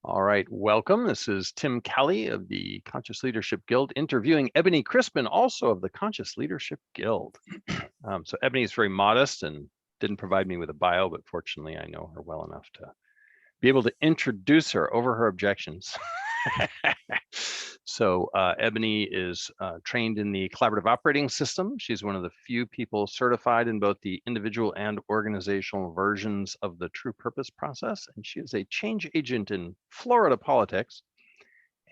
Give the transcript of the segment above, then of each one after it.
All right, welcome. This is Tim Kelly of the Conscious Leadership Guild interviewing Ebonni Chrispin, also of the Conscious Leadership Guild. So Ebonni is very modest and didn't provide me with a bio, but fortunately I know her well enough to be able to introduce her over her objections. So Ebonni is trained in the collaborative operating system. She's one of the few people certified in both the individual and organizational versions of the true purpose process. And she is a change agent in Florida politics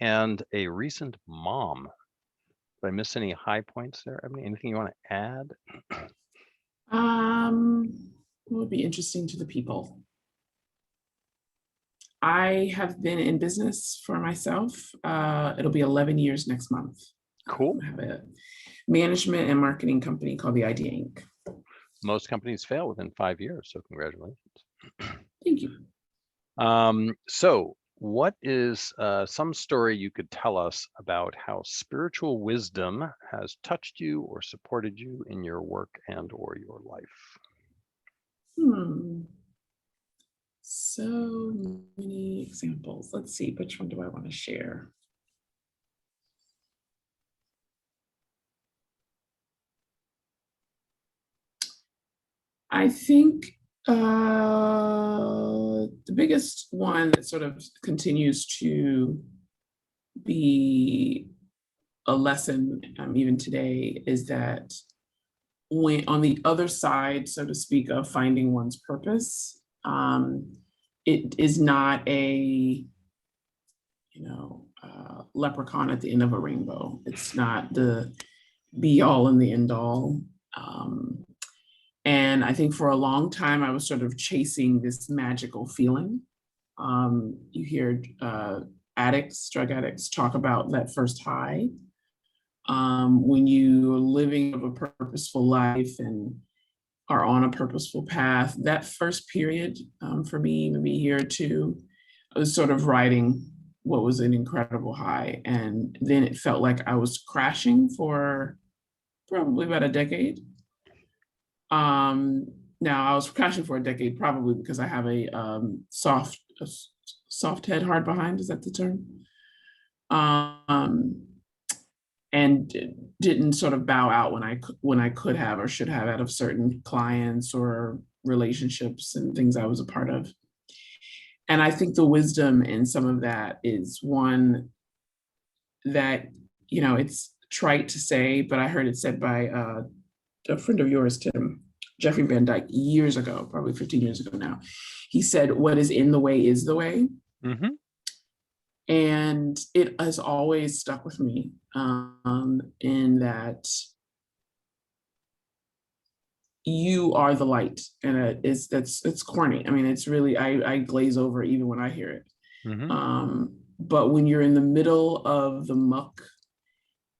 and a recent mom. Did I miss any high points there, Ebonni? Anything you want to add? What would be interesting to the people? I have been in business for myself. It'll be 11 years next month. Cool. I have a management and marketing company called the Idea Inc. Most companies fail within 5 years, so congratulations. Thank you. So what is some story you could tell us about how spiritual wisdom has touched you or supported you in your work and or your life? So many examples. Let's see, which one do I want to share? I think the biggest one that sort of continues to be a lesson even today is that when on the other side, so to speak, of finding one's purpose, it is not a leprechaun at the end of a rainbow. It's not the be all and the end all. And I think for a long time, I was sort of chasing this magical feeling. You hear drug addicts talk about that first high. When you're living a purposeful life and are on a purposeful path, that first period for me, maybe a year or two, I was sort of riding what was an incredible high. And then it felt like I was crashing for probably about a decade. Now I was crashing for a decade, probably because I have a soft head, hard behind. Is that the term? And didn't sort of bow out when I could have or should have out of certain clients or relationships and things I was a part of. And I think the wisdom in some of that is one that, it's trite to say, but I heard it said by a friend of yours, Tim, Jeffrey Van Dyke, years ago, probably 15 years ago now. He said, "What is in the way is the way." Mm-hmm. And it has always stuck with me in that you are the light. And it's corny. I mean, it's really, I glaze over even when I hear it. Mm-hmm. But when you're in the middle of the muck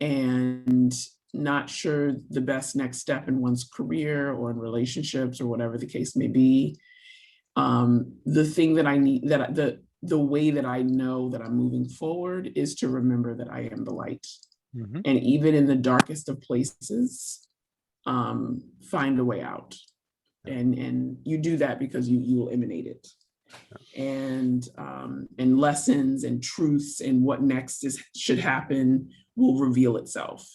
and not sure the best next step in one's career or in relationships or whatever the case may be, the thing that I need, the way that I know that I'm moving forward is to remember that I am the light. Mm-hmm. And even in the darkest of places, find a way out. And you do that because you will emanate it. And lessons and truths and what next should happen will reveal itself.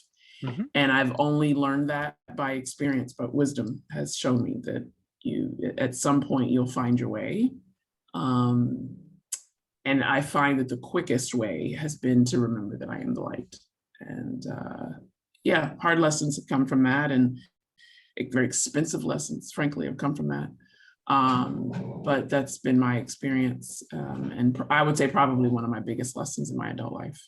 Mm-hmm. And I've only learned that by experience, but wisdom has shown me that at some point you'll find your way. And I find that the quickest way has been to remember that I am the light. And hard lessons have come from that, and very expensive lessons, frankly, have come from that. But that's been my experience. And I would say probably one of my biggest lessons in my adult life.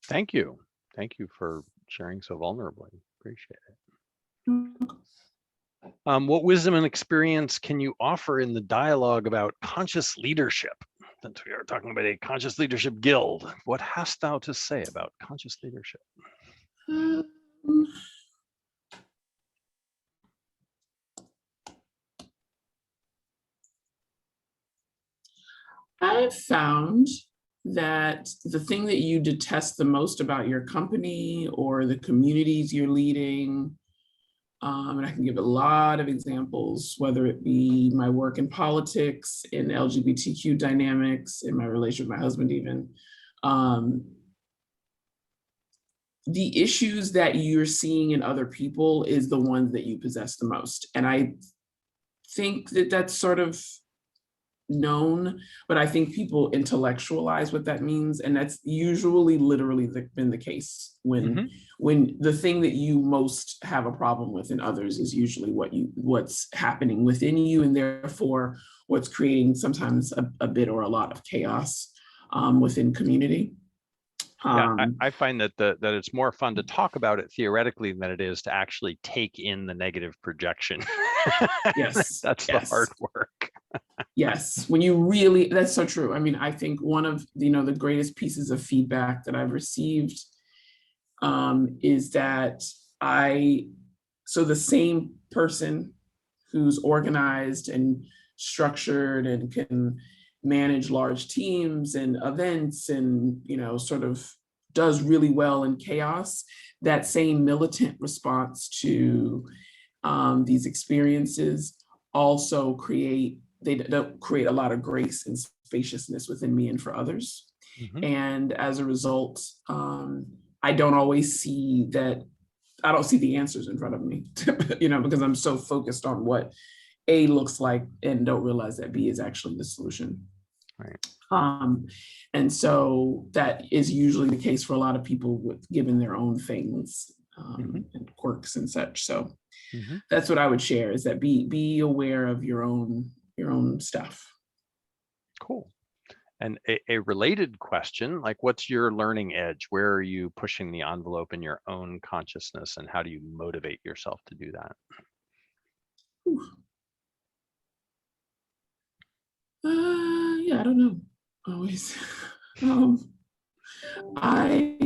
Thank you. Thank you for sharing so vulnerably. Appreciate it. Mm-hmm. What wisdom and experience can you offer in the dialogue about conscious leadership? Since we are talking about a conscious leadership guild, what hast thou to say about conscious leadership? I've found that the thing that you detest the most about your company or the communities you're leading And I can give a lot of examples, whether it be my work in politics, in LGBTQ dynamics, in my relationship with my husband even. The issues that you're seeing in other people is the ones that you possess the most. And I think that that's sort of known, but I think people intellectualize what that means, and that's usually literally been the case when the thing that you most have a problem with in others is usually what's happening within you, and therefore what's creating sometimes a bit or a lot of chaos within community. Yeah, I find that that it's more fun to talk about it theoretically than it is to actually take in the negative projection. Yes, that's the hard work. Yes, when you really, that's so true. I mean, I think one of the greatest pieces of feedback that I've received is that so the same person who's organized and structured and can manage large teams and events and sort of does really well in chaos, that same militant response to these experiences also create a lot of grace and spaciousness within me and for others. And as a result, I don't always see the answers in front of me, because I'm so focused on what A looks like and don't realize that B is actually the solution. Right. And so that is usually the case for a lot of people given their own things and quirks and such. So that's what I would share, is that be aware of your own stuff. Cool. And a related question, like, what's your learning edge? Where are you pushing the envelope in your own consciousness, and how do you motivate yourself to do that? Yeah, I don't know. Always. I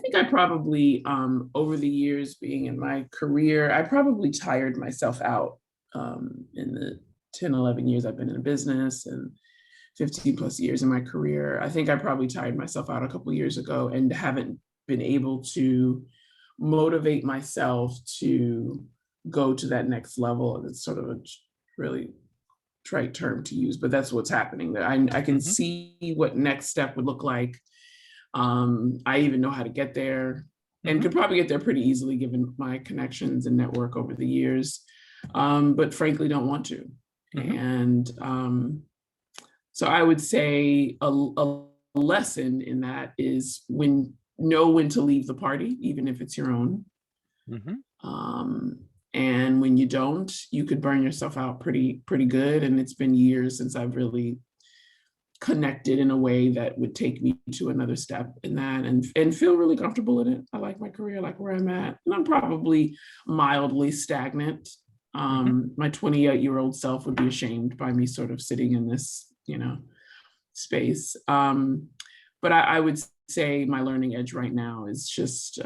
think I probably, over the years being in my career, I probably tired myself out in the 10, 11 years I've been in business and 15 plus years in my career. I think I probably tired myself out a couple of years ago and haven't been able to motivate myself to go to that next level. It's sort of a really trite term to use, but that's what's happening. I can see what next step would look like. I even know how to get there and could probably get there pretty easily given my connections and network over the years, but frankly don't want to. And so I would say a lesson in that is know when to leave the party, even if it's your own. And when you don't, you could burn yourself out pretty good. And it's been years since I've really connected in a way that would take me to another step in that and feel really comfortable in it. I like my career, I like where I'm at. And I'm probably mildly stagnant. My 28-year-old self would be ashamed by me sort of sitting in this, space. But I would say my learning edge right now is just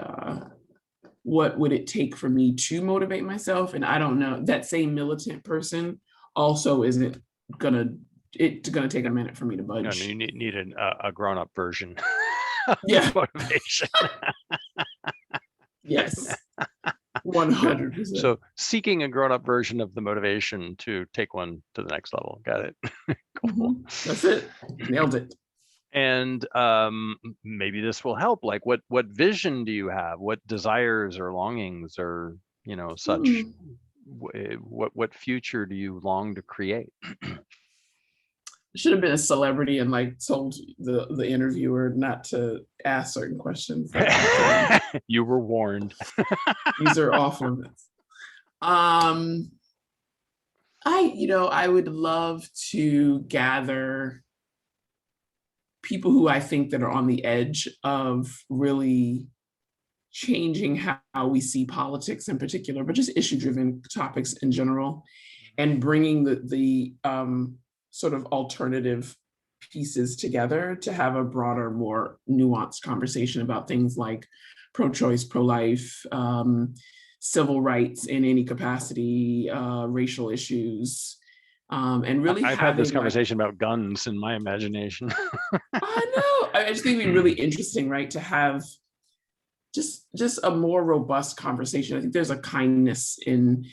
what would it take for me to motivate myself? And I don't know, that same militant person also isn't it's gonna take a minute for me to budge. No, you need a grown-up version of motivation. Yes, 100%. So seeking a grown-up version of the motivation to take one to the next level. Got it. Cool. That's it. Nailed it. And maybe this will help. Like, what vision do you have? What desires or longings or such? What future do you long to create? Should have been a celebrity and told the interviewer not to ask certain questions. You were warned. These are off limits. I would love to gather people who I think that are on the edge of really changing how we see politics in particular, but just issue-driven topics in general, and bringing the sort of alternative pieces together to have a broader, more nuanced conversation about things like pro-choice, pro-life, civil rights in any capacity, racial issues, and really I've had this conversation about guns in my imagination. I know. I just think it'd be really interesting, right, to have just a more robust conversation. I think there's a kindness in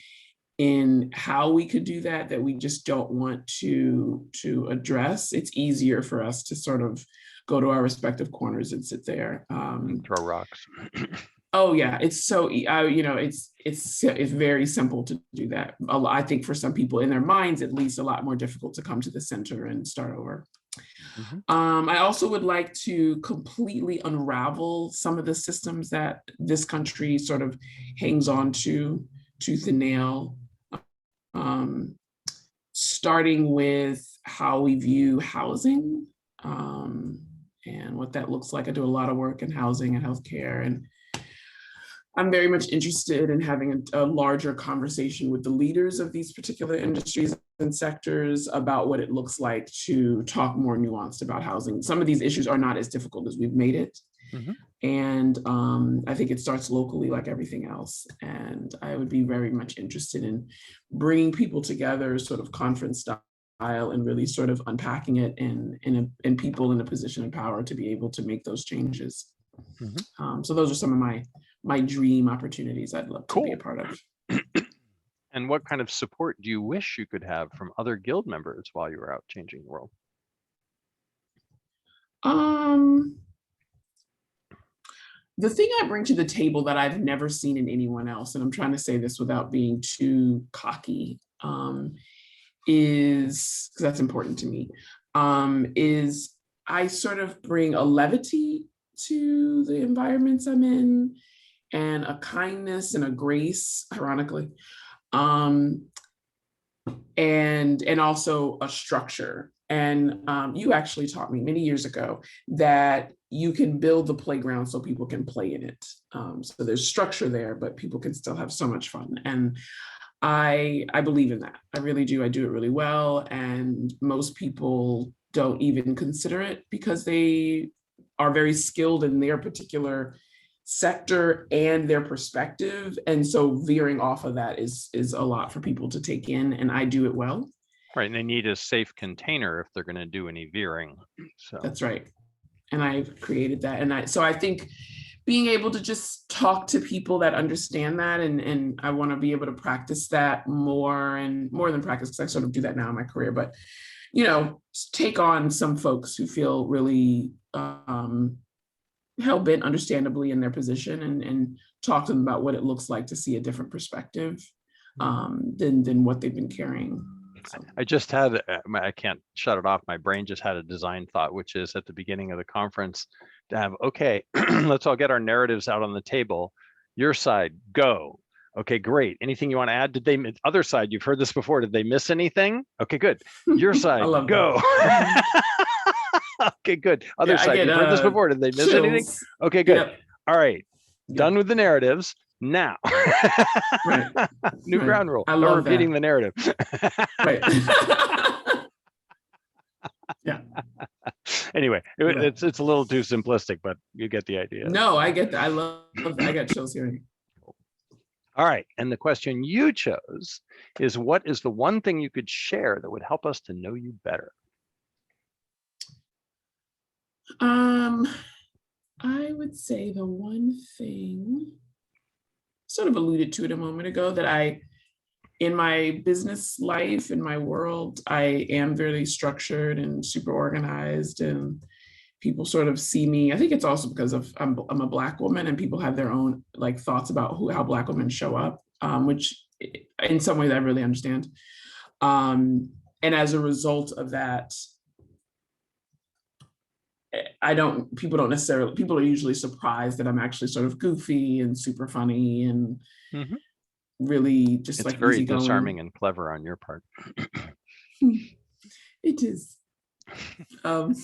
how we could do that we just don't want to address. It's easier for us to sort of go to our respective corners and sit there. Throw rocks. Oh yeah, it's so it's very simple to do that. I think for some people in their minds, at least, a lot more difficult to come to the center and start over. I also would like to completely unravel some of the systems that this country sort of hangs on to tooth and nail, starting with how we view housing, and what that looks like. I do a lot of work in housing and healthcare, and I'm very much interested in having a larger conversation with the leaders of these particular industries and sectors about what it looks like to talk more nuanced about housing. Some of these issues are not as difficult as we've made it. And I think it starts locally, like everything else. And I would be very much interested in bringing people together, sort of conference style, and really sort of unpacking it and people in a position of power to be able to make those changes. So those are some of my dream opportunities I'd love to be a part of. And what kind of support do you wish you could have from other guild members while you were out changing the world? The thing I bring to the table that I've never seen in anyone else, and I'm trying to say this without being too cocky, is, because that's important to me, is I sort of bring a levity to the environments I'm in, and a kindness and a grace, ironically, and also a structure. And you actually taught me many years ago that you can build the playground so people can play in it. So there's structure there, but people can still have so much fun. And I believe in that. I really do. I do it really well. And most people don't even consider it because they are very skilled in their particular sector and their perspective. And so veering off of that is a lot for people to take in, and I do it well. Right, and they need a safe container if they're going to do any veering. So that's right. And I've created that. And so I think being able to just talk to people that understand that, and I want to be able to practice that more, and more than practice, because I sort of do that now in my career, but take on some folks who feel really hell-bent, understandably, in their position, and talk to them about what it looks like to see a different perspective than what they've been carrying. So. I just had, I can't shut it off. My brain just had a design thought, which is at the beginning of the conference to have, okay, let's all get our narratives out on the table. Your side, go. Okay, great. Anything you want to add? Other side, you've heard this before. Did they miss anything? Okay, good. Your side, go. Okay, good. Other side, you've heard this before. Did they miss anything? Okay, good. Yep. All right, done with the narratives. Now, new ground rule. No repeating the narrative. Right. Yeah. Anyway, it's a little too simplistic, but you get the idea. No, I get that. I love that. I got chills hearing. All right, and the question you chose is, what is the one thing you could share that would help us to know you better? I would say the one thing, sort of alluded to it a moment ago, that in my business life, in my world, I am very structured and super organized, and people sort of see me. I think it's also because I'm a Black woman, and people have their own thoughts about how Black women show up, which in some ways I really understand. And as a result of that, people are usually surprised that I'm actually sort of goofy and super funny and really just it's very disarming and clever on your part. It is. But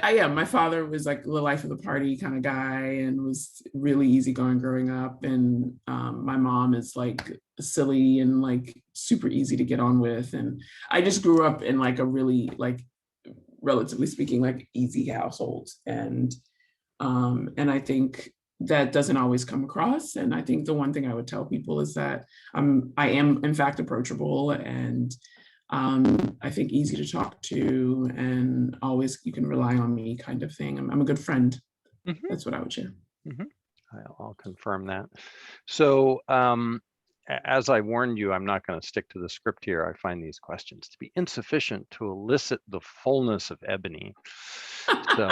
my father was the life of the party kind of guy and was really easygoing growing up. And my mom is silly and super easy to get on with. And I just grew up in a really relatively speaking easy household. And I think that doesn't always come across. And I think the one thing I would tell people is that I am in fact approachable, and I think easy to talk to, and always you can rely on me kind of thing. I'm a good friend. That's what I would share. I'll confirm that. So as I warned you, I'm not going to stick to the script here. I find these questions to be insufficient to elicit the fullness of Ebony. So,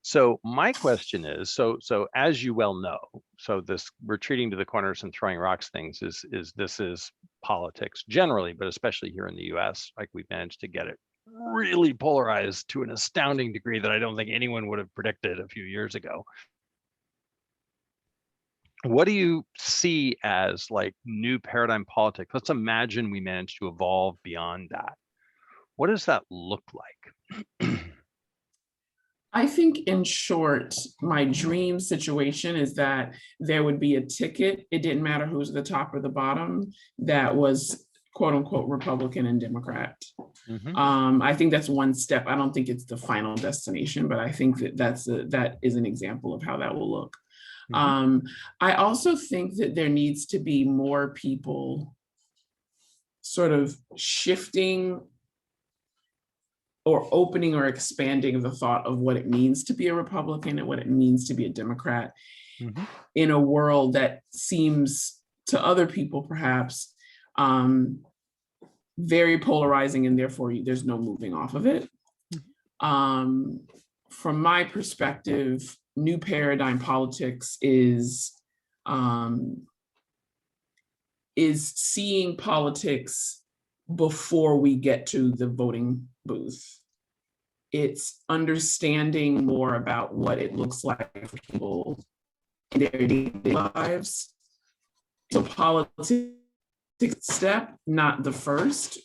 so my question is, so as you well know, so this retreating to the corners and throwing rocks things is politics generally, but especially here in the US, like we've managed to get it really polarized to an astounding degree that I don't think anyone would have predicted a few years ago. What do you see as like new paradigm politics? Let's imagine we manage to evolve beyond that. What does that look like? I think in short, my dream situation is that there would be a ticket. It didn't matter who's at the top or the bottom, that was quote unquote Republican and Democrat. I think that's one step. I don't think it's the final destination, but I think that that is an example of how that will look. I also think that there needs to be more people sort of shifting or opening or expanding the thought of what it means to be a Republican and what it means to be a Democrat in a world that seems to other people perhaps very polarizing, and therefore there's no moving off of it. From my perspective, new paradigm politics is seeing politics before we get to the voting booth. It's understanding more about what it looks like for people in their daily lives. So politics step, not the first.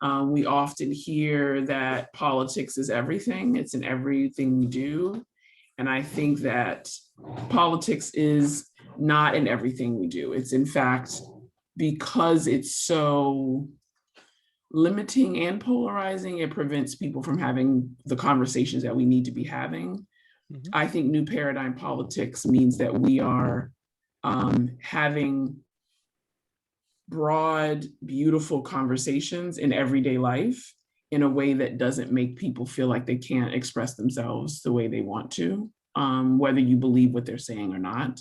We often hear that politics is everything. It's in everything we do. And I think that politics is not in everything we do. It's in fact, because it's so limiting and polarizing, it prevents people from having the conversations that we need to be having. I think new paradigm politics means that we are having broad, beautiful conversations in everyday life in a way that doesn't make people feel like they can't express themselves the way they want to, whether you believe what they're saying or not.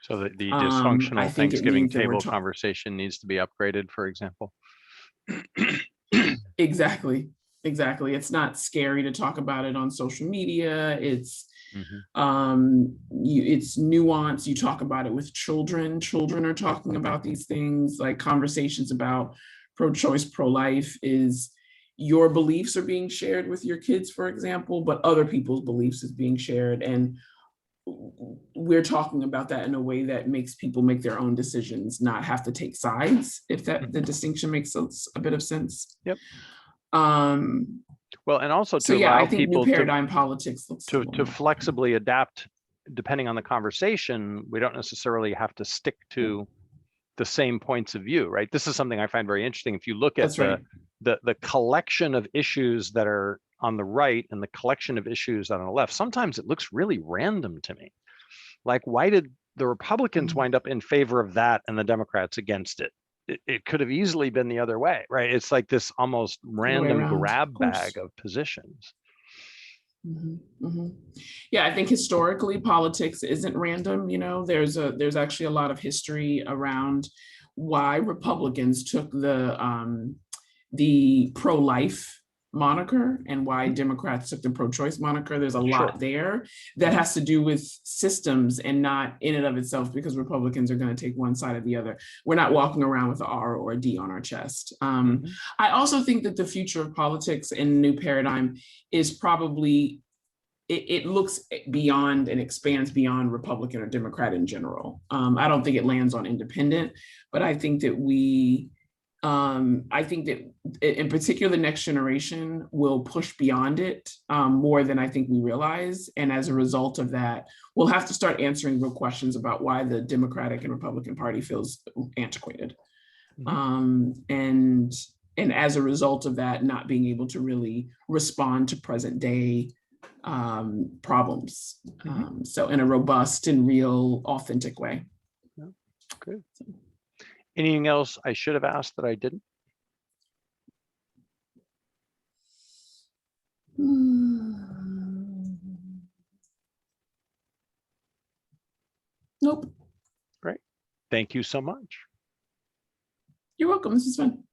So that the dysfunctional Thanksgiving table conversation needs to be upgraded, for example. Exactly. It's not scary to talk about it on social media. It's it's nuance. You talk about it with children. Children are talking about these things, like conversations about pro-choice, pro-life is your beliefs are being shared with your kids, for example, but other people's beliefs is being shared. And we're talking about that in a way that makes people make their own decisions, not have to take sides, if that the distinction makes a bit of sense. Yep. Well, and also to allow I think people new paradigm politics to flexibly adapt depending on the conversation. We don't necessarily have to stick to the same points of view, right? This is something I find very interesting. If you look at the collection of issues that are on the right and the collection of issues on the left, sometimes it looks really random to me. Like, why did the Republicans wind up in favor of that and the Democrats against it? It could have easily been the other way, right? It's like this almost random grab bag of positions. Yeah, I think historically politics isn't random. You know, there's actually a lot of history around why Republicans took the pro-life moniker and why Democrats took the pro-choice moniker. There's a lot there that has to do with systems and not in and of itself because Republicans are going to take one side or the other. We're not walking around with an R or a D on our chest. I also think that the future of politics and new paradigm is probably, it looks beyond and expands beyond Republican or Democrat in general. I don't think it lands on independent, but I think that in particular, the next generation will push beyond it more than I think we realize. And as a result of that, we'll have to start answering real questions about why the Democratic and Republican Party feels antiquated. And as a result of that, not being able to really respond to present day problems. So in a robust and real, authentic way. Good. Anything else I should have asked that I didn't? Nope. Great. Thank you so much. You're welcome. This is fun.